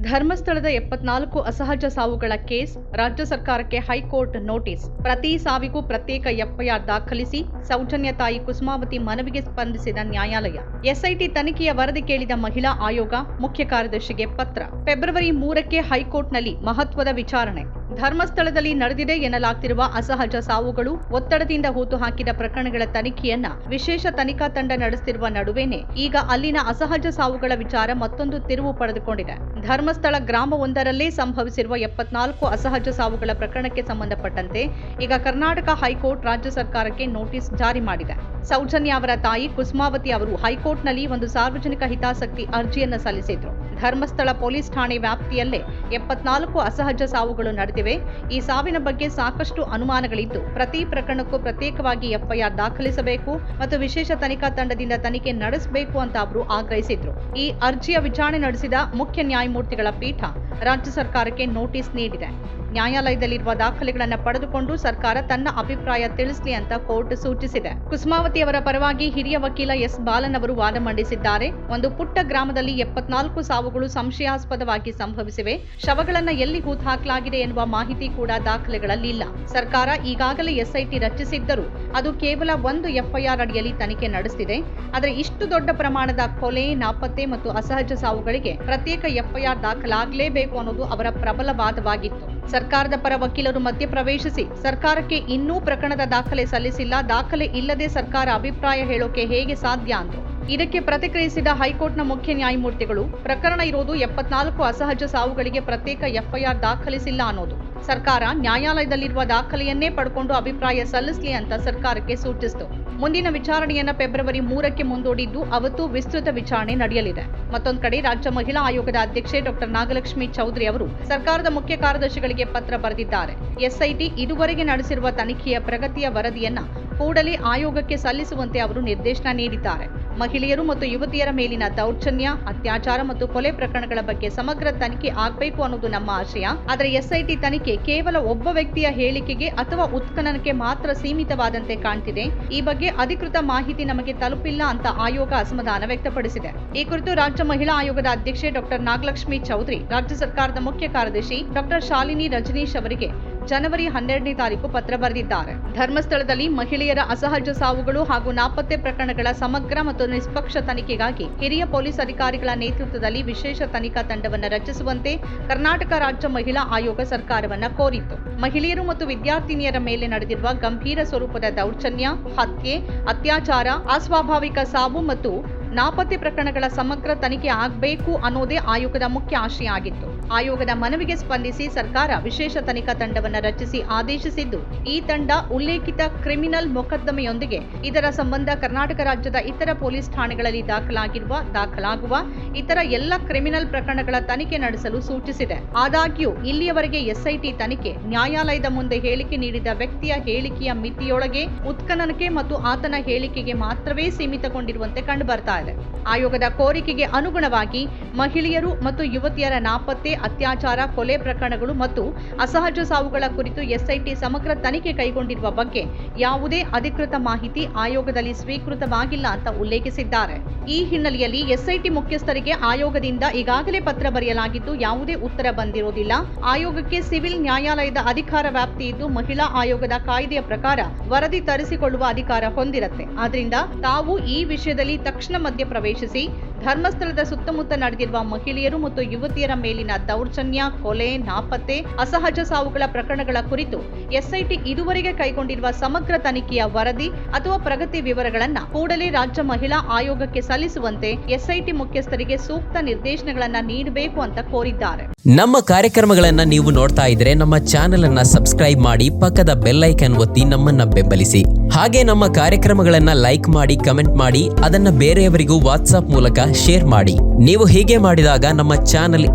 ಧರ್ಮಸ್ಥಳದ 74 ಅಸಹಜ ಸಾವುಗಳ ಕೇಸ್, ರಾಜ್ಯ ಸರ್ಕಾರಕ್ಕೆ ಹೈಕೋರ್ಟ್ ನೋಟಿಸ್. ಪ್ರತಿ ಸಾವಿಗೂ ಪ್ರತ್ಯೇಕ ಎಫ್ಐಆರ್ ದಾಖಲಿಸಿ ಸೌಜನ್ಯ ತಾಯಿ ಕುಸುಮಾವತಿ ಮನವಿಗೆ ಸ್ಪಂದಿಸಿದ ನ್ಯಾಯಾಲಯ. ಎಸ್ಐಟಿ ತನಿಖೆಯ ವರದಿ ಕೇಳಿದ ಮಹಿಳಾ ಆಯೋಗ ಮುಖ್ಯ ಕಾರ್ಯದರ್ಶಿಗೆ ಪತ್ರ. ಫೆಬ್ರವರಿ 3ಕ್ಕೆ ಹೈಕೋರ್ಟ್ನಲ್ಲಿ ಮಹತ್ವದ ವಿಚಾರಣೆ. ಧರ್ಮಸ್ಥಳದಲ್ಲಿ ನಡೆದಿದೆ ಎನ್ನಲಾಗ್ತಿರುವ ಅಸಹಜ ಸಾವುಗಳು, ಒತ್ತಡದಿಂದ ಹೂತುಹಾಕಿದ ಪ್ರಕರಣಗಳ ತನಿಖೆಯನ್ನ ವಿಶೇಷ ತನಿಖಾ ತಂಡ ನಡೆಸುತ್ತಿರುವ ನಡುವೆನೇ ಈಗ ಅಲ್ಲಿನ ಅಸಹಜ ಸಾವುಗಳ ವಿಚಾರ ಮತ್ತೊಂದು ತಿರುವು ಪಡೆದುಕೊಂಡಿದೆ. ಧರ್ಮಸ್ಥಳ ಗ್ರಾಮವೊಂದರಲ್ಲೇ ಸಂಭವಿಸಿರುವ 74 ಅಸಹಜ ಸಾವುಗಳ ಪ್ರಕರಣಕ್ಕೆ ಸಂಬಂಧಪಟ್ಟಂತೆ ಈಗ ಕರ್ನಾಟಕ ಹೈಕೋರ್ಟ್ ರಾಜ್ಯ ಸರ್ಕಾರಕ್ಕೆ ನೋಟಿಸ್ ಜಾರಿ ಮಾಡಿದೆ. ಸೌಜನ್ಯ ಅವರ ತಾಯಿ ಕುಸುಮಾವತಿ ಅವರು ಹೈಕೋರ್ಟ್ನಲ್ಲಿ ಒಂದು ಸಾರ್ವಜನಿಕ ಹಿತಾಸಕ್ತಿ ಅರ್ಜಿಯನ್ನು ಸಲ್ಲಿಸಿದ್ರು. ಧರ್ಮಸ್ಥಳ ಪೊಲೀಸ್ ಠಾಣೆ ವ್ಯಾಪ್ತಿಯಲ್ಲೇ 74 ಅಸಹಜ ಸಾವುಗಳು ನಡೆದಿವೆ. ಈ ಸಾವಿನ ಬಗ್ಗೆ ಸಾಕಷ್ಟು ಅನುಮಾನಗಳಿದ್ದು, ಪ್ರತಿ ಪ್ರಕರಣಕ್ಕೂ ಪ್ರತ್ಯೇಕವಾಗಿ ಎಫ್ಐಆರ್ ದಾಖಲಿಸಬೇಕು ಮತ್ತು ವಿಶೇಷ ತನಿಖಾ ತಂಡದಿಂದ ತನಿಖೆ ನಡೆಸಬೇಕು ಅಂತ ಅವರು ಆಗ್ರಹಿಸಿದ್ರು. ಈ ಅರ್ಜಿಯ ವಿಚಾರಣೆ ನಡೆಸಿದ ಮುಖ್ಯ ನ್ಯಾಯಮೂರ್ತಿಗಳ ಪೀಠ ರಾಜ್ಯ ಸರ್ಕಾರಕ್ಕೆ ನೋಟಿಸ್ ನೀಡಿದೆ. ನ್ಯಾಯಾಲಯದಲ್ಲಿರುವ ದಾಖಲೆಗಳನ್ನು ಪಡೆದುಕೊಂಡು ಸರ್ಕಾರ ತನ್ನ ಅಭಿಪ್ರಾಯ ತಿಳಿಸಲಿ ಅಂತ ಕೋರ್ಟ್ ಸೂಚಿಸಿದೆ. ಕುಸುಮಾವತಿ ಅವರ ಪರವಾಗಿ ಹಿರಿಯ ವಕೀಲ ಎಸ್ ಬಾಲನ್ ಅವರು ವಾದ ಮಂಡಿಸಿದ್ದಾರೆ. ಒಂದು ಪುಟ್ಟ ಗ್ರಾಮದಲ್ಲಿ 74 ಸಾವುಗಳು ಸಂಶಯಾಸ್ಪದವಾಗಿ ಸಂಭವಿಸಿವೆ. ಶವಗಳನ್ನು ಎಲ್ಲಿ ಹೂತಾಕಲಾಗಿದೆ ಎನ್ನುವ ಮಾಹಿತಿ ಕೂಡ ದಾಖಲೆಗಳಲ್ಲಿ ಇಲ್ಲ. ಸರ್ಕಾರ ಈಗಾಗಲೇ ಎಸ್ಐಟಿ ರಚಿಸಿದ್ದರೂ ಅದು ಕೇವಲ ಒಂದು ಎಫ್ಐಆರ್ ಅಡಿಯಲ್ಲಿ ತನಿಖೆ ನಡೆಸುತ್ತಿದೆ. ಆದರೆ ಇಷ್ಟು ದೊಡ್ಡ ಪ್ರಮಾಣದ ಕೊಲೆ, ನಾಪತ್ತೆ ಮತ್ತು ಅಸಹಜ ಸಾವುಗಳಿಗೆ ಪ್ರತ್ಯೇಕ ಎಫ್ಐಆರ್ ದಾಖಲಾಗಲೇಬೇಕು ಅನ್ನೋದು ಅವರ ಪ್ರಬಲ ವಾದವಾಗಿತ್ತು. ಸರ್ಕಾರದ ಪರ ವಕೀಲರು ಮಧ್ಯಪ್ರವೇಶಿಸಿ ಸರ್ಕಾರಕ್ಕೆ ಇನ್ನೂ ಪ್ರಕರಣದ ದಾಖಲೆ ಸಲ್ಲಿಸಿಲ್ಲ, ದಾಖಲೆ ಇಲ್ಲದೆ ಸರ್ಕಾರ ಅಭಿಪ್ರಾಯ ಹೇಳೋಕೆ ಹೇಗೆ ಸಾಧ್ಯ ಅಂದ್ರು. ಇದಕ್ಕೆ ಪ್ರತಿಕ್ರಿಯಿಸಿದ ಹೈಕೋರ್ಟ್ನ ಮುಖ್ಯ ನ್ಯಾಯಮೂರ್ತಿಗಳು, ಪ್ರಕರಣ ಇರೋದು 74 ಅಸಹಜ ಸಾವುಗಳಿಗೆ ಪ್ರತ್ಯೇಕ ಎಫ್ಐಆರ್ ದಾಖಲಿಸಿಲ್ಲ ಅನ್ನೋದು. ಸರ್ಕಾರ ನ್ಯಾಯಾಲಯದಲ್ಲಿರುವ ದಾಖಲೆಯನ್ನೇ ಪಡ್ಕೊಂಡು ಅಭಿಪ್ರಾಯ ಸಲ್ಲಿಸಲಿ ಅಂತ ಸರ್ಕಾರಕ್ಕೆ ಸೂಚಿಸಿತು. ಮುಂದಿನ ವಿಚಾರಣೆಯನ್ನ ಫೆಬ್ರವರಿ 3ಕ್ಕೆ ಮುಂದೂಡಿದ್ದು, ಅವತ್ತು ವಿಸ್ತೃತ ವಿಚಾರಣೆ ನಡೆಯಲಿದೆ. ಮತ್ತೊಂದು ಕಡೆ ರಾಜ್ಯ ಮಹಿಳಾ ಆಯೋಗದ ಅಧ್ಯಕ್ಷೆ ಡಾಕ್ಟರ್ ನಾಗಲಕ್ಷ್ಮಿ ಚೌಧರಿ ಅವರು ಸರ್ಕಾರದ ಮುಖ್ಯ ಕಾರ್ಯದರ್ಶಿಗಳಿಗೆ ಪತ್ರ ಬರೆದಿದ್ದಾರೆ. ಎಸ್ಐಟಿ ಇದುವರೆಗೆ ನಡೆಸಿರುವ ತನಿಖೆಯ ಪ್ರಗತಿಯ ವರದಿಯನ್ನ ಕೂಡಲೇ ಆಯೋಗಕ್ಕೆ ಸಲ್ಲಿಸುವಂತೆ ಅವರು ನಿರ್ದೇಶನ ನೀಡಿದ್ದಾರೆ. ಮಹಿಳೆಯರು ಮತ್ತು ಯುವತಿಯರ ಮೇಲಿನ ದೌರ್ಜನ್ಯ, ಅತ್ಯಾಚಾರ ಮತ್ತು ಕೊಲೆ ಪ್ರಕರಣಗಳ ಬಗ್ಗೆ ಸಮಗ್ರ ತನಿಖೆ ಆಗಬೇಕು ಅನ್ನೋದು ನಮ್ಮ ಆಶಯ. ಆದರೆ ಎಸ್ಐಟಿ ತನಿಖೆ ಕೇವಲ ಒಬ್ಬ ವ್ಯಕ್ತಿಯ ಹೇಳಿಕೆಗೆ ಅಥವಾ ಉತ್ಖನನಕ್ಕೆ ಮಾತ್ರ ಸೀಮಿತವಾದಂತೆ ಕಾಣ್ತಿದೆ. ಈ ಬಗ್ಗೆ ಅಧಿಕೃತ ಮಾಹಿತಿ ನಮಗೆ ತಲುಪಿಲ್ಲ ಅಂತ ಆಯೋಗ ಅಸಮಾಧಾನ ವ್ಯಕ್ತಪಡಿಸಿದೆ. ಈ ಕುರಿತು ರಾಜ್ಯ ಮಹಿಳಾ ಆಯೋಗದ ಅಧ್ಯಕ್ಷೆ ಡಾಕ್ಟರ್ ನಾಗಲಕ್ಷ್ಮಿ ಚೌಧರಿ ರಾಜ್ಯ ಸರ್ಕಾರದ ಮುಖ್ಯ ಕಾರ್ಯದರ್ಶಿ ಡಾಕ್ಟರ್ ಶಾಲಿನಿ ರಜನೀಶ್ ಅವರಿಗೆ ಜನವರಿ 12ನೇ ತಾರೀಕು ಪತ್ರ ಬರೆದಿದ್ದಾರೆ. ಧರ್ಮಸ್ಥಳದಲ್ಲಿ ಮಹಿಳೆಯರ ಅಸಹಜ ಸಾವುಗಳು ಹಾಗೂ ನಾಪತ್ತೆ ಪ್ರಕರಣಗಳ ಸಮಗ್ರ ಮತ್ತು ನಿಷ್ಪಕ್ಷ ತನಿಖೆಗಾಗಿ ಹಿರಿಯ ಪೊಲೀಸ್ ಅಧಿಕಾರಿಗಳ ನೇತೃತ್ವದಲ್ಲಿ ವಿಶೇಷ ತನಿಖಾ ತಂಡವನ್ನು ರಚಿಸುವಂತೆ ಕರ್ನಾಟಕ ರಾಜ್ಯ ಮಹಿಳಾ ಆಯೋಗ ಸರ್ಕಾರವನ್ನ ಕೋರಿತ್ತು. ಮಹಿಳೆಯರು ಮತ್ತು ವಿದ್ಯಾರ್ಥಿನಿಯರ ಮೇಲೆ ನಡೆದಿರುವ ಗಂಭೀರ ಸ್ವರೂಪದ ದೌರ್ಜನ್ಯ, ಹತ್ಯೆ, ಅತ್ಯಾಚಾರ, ಅಸ್ವಾಭಾವಿಕ ಸಾವು ಮತ್ತು ನಾಪತ್ತೆ ಪ್ರಕರಣಗಳ ಸಮಗ್ರ ತನಿಖೆ ಆಗಬೇಕು ಅನ್ನೋದೇ ಆಯೋಗದ ಮುಖ್ಯ ಆಶಯ ಆಗಿತ್ತು. ಆಯೋಗದ ಮನವಿಗೆ ಸ್ಪಂದಿಸಿ ಸರ್ಕಾರ ವಿಶೇಷ ತನಿಖಾ ತಂಡವನ್ನು ರಚಿಸಿ ಆದೇಶಿಸಿದ್ದು, ಈ ತಂಡ ಉಲ್ಲೇಖಿತ ಕ್ರಿಮಿನಲ್ ಮೊಕದ್ದಮೆಯೊಂದಿಗೆ ಇದರ ಸಂಬಂಧ ಕರ್ನಾಟಕ ರಾಜ್ಯದ ಇತರ ಪೊಲೀಸ್ ಠಾಣೆಗಳಲ್ಲಿ ದಾಖಲಾಗುವ ಇತರ ಎಲ್ಲ ಕ್ರಿಮಿನಲ್ ಪ್ರಕರಣಗಳ ತನಿಖೆ ನಡೆಸಲು ಸೂಚಿಸಿದೆ. ಆದಾಗ್ಯೂ ಇಲ್ಲಿಯವರೆಗೆ ಎಸ್ಐಟಿ ತನಿಖೆ ನ್ಯಾಯಾಲಯದ ಮುಂದೆ ಹೇಳಿಕೆ ನೀಡಿದ ವ್ಯಕ್ತಿಯ ಹೇಳಿಕೆಯ ಮಿತಿಯೊಳಗೆ ಉತ್ಖನನಕ್ಕೆ ಮತ್ತು ಆತನ ಹೇಳಿಕೆಗೆ ಮಾತ್ರವೇ ಸೀಮಿತಗೊಂಡಿರುವಂತೆ ಕಂಡುಬರ್ತಾ ಇದೆ. ಆಯೋಗದ ಕೋರಿಕೆಗೆ ಅನುಗುಣವಾಗಿ ಮಹಿಳೆಯರು ಮತ್ತು ಯುವತಿಯರ ನಾಪತ್ತೆ, ಅತ್ಯಾಚಾರ, ಕೊಲೆ ಪ್ರಕರಣಗಳು ಮತ್ತು ಅಸಹಜ ಸಾವುಗಳ ಕುರಿತು ಎಸ್ಐಟಿ ಸಮಗ್ರ ತನಿಖೆ ಕೈಗೊಂಡಿರುವ ಬಗ್ಗೆ ಯಾವುದೇ ಅಧಿಕೃತ ಮಾಹಿತಿ ಆಯೋಗದಲ್ಲಿ ಸ್ವೀಕೃತವಾಗಿಲ್ಲ ಅಂತ ಉಲ್ಲೇಖಿಸಿದ್ದಾರೆ. ಈ ಹಿನ್ನೆಲೆಯಲ್ಲಿ ಎಸ್ಐಟಿ ಮುಖ್ಯಸ್ಥರಿಗೆ ಆಯೋಗದಿಂದ ಈಗಾಗಲೇ ಪತ್ರ ಬರೆಯಲಾಗಿದ್ದು, ಯಾವುದೇ ಉತ್ತರ ಬಂದಿರೋದಿಲ್ಲ. ಆಯೋಗಕ್ಕೆ ಸಿವಿಲ್ ನ್ಯಾಯಾಲಯದ ಅಧಿಕಾರ ವ್ಯಾಪ್ತಿ ಇದ್ದು, ಮಹಿಳಾ ಆಯೋಗದ ಕಾಯ್ದೆಯ ಪ್ರಕಾರ ವರದಿ ತರಿಸಿಕೊಳ್ಳುವ ಅಧಿಕಾರ ಹೊಂದಿರುತ್ತೆ. ಆದ್ರಿಂದ ತಾವು ಈ ವಿಷಯದಲ್ಲಿ ತಕ್ಷಣ ಮಧ್ಯಪ್ರವೇಶಿಸಿ ಧರ್ಮಸ್ಥಳದ ಸುತ್ತಮುತ್ತ ನಡೆದಿರುವ ಮಹಿಳೆಯರು ಮತ್ತು ಯುವತಿಯರ ಮೇಲಿನ ದೌರ್ಜನ್ಯ, ಕೊಲೆ, ನಾಪತ್ತೆ, ಅಸಹಜ ಸಾವುಗಳ ಪ್ರಕರಣಗಳ ಕುರಿತು ಎಸ್ಐಟಿ ಇದುವರೆಗೆ ಕೈಗೊಂಡಿರುವ ಸಮಗ್ರ ತನಿಖೆಯ ವರದಿ ಅಥವಾ ಪ್ರಗತಿ ವಿವರಗಳನ್ನು ಕೂಡಲೇ ರಾಜ್ಯ ಮಹಿಳಾ ಆಯೋಗಕ್ಕೆ ಸಲ್ಲಿಸುವಂತೆ ಎಸ್ಐಟಿ ಮುಖ್ಯಸ್ಥರಿಗೆ ಸೂಕ್ತ ನಿರ್ದೇಶನಗಳನ್ನು ನೀಡಬೇಕು ಅಂತ ಕೋರಿದ್ದಾರೆ. ನಮ್ಮ ಕಾರ್ಯಕ್ರಮಗಳನ್ನ ನೀವು ನೋಡ್ತಾ ಇದ್ರೆ ನಮ್ಮ ಚಾನೆಲ್ ಅನ್ನ ಸಬ್ಸ್ಕ್ರೈಬ್ ಮಾಡಿ, ಪಕ್ಕದ ಬೆಲ್ ಐಕಾನ್ ಒತ್ತಿ ನಮ್ಮನ್ನ ಬೆಂಬಲಿಸಿ. ಹಾಗೆ ನಮ್ಮ ಕಾರ್ಯಕ್ರಮಗಳನ್ನ ಲೈಕ್ ಮಾಡಿ, ಕಮೆಂಟ್ ಮಾಡಿ, ಅದನ್ನ ಬೇರೆಯವರಿಗೂ ವಾಟ್ಸ್ಆಪ್ ಮೂಲಕ ಶೇರ್ ಮಾಡಿ. ನೀವು ಹೀಗೆ ಮಾಡಿದಾಗ ನಮ್ಮ ಚಾನೆಲ್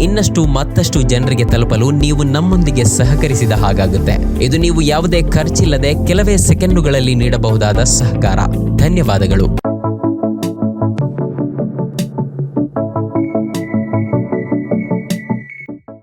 ಮತ್ತಷ್ಟು ಜನರಿಗೆ ತಲುಪಲು ನೀವು ನಮ್ಮೊಂದಿಗೆ ಸಹಕರಿಸಿದ ಹಾಗಾಗುತ್ತೆ. ಇದು ನೀವು ಯಾವುದೇ ಖರ್ಚಿಲ್ಲದೆ ಕೆಲವೇ ಸೆಕೆಂಡುಗಳಲ್ಲಿ ನೀಡಬಹುದಾದ ಸಹಕಾರ. ಧನ್ಯವಾದಗಳು.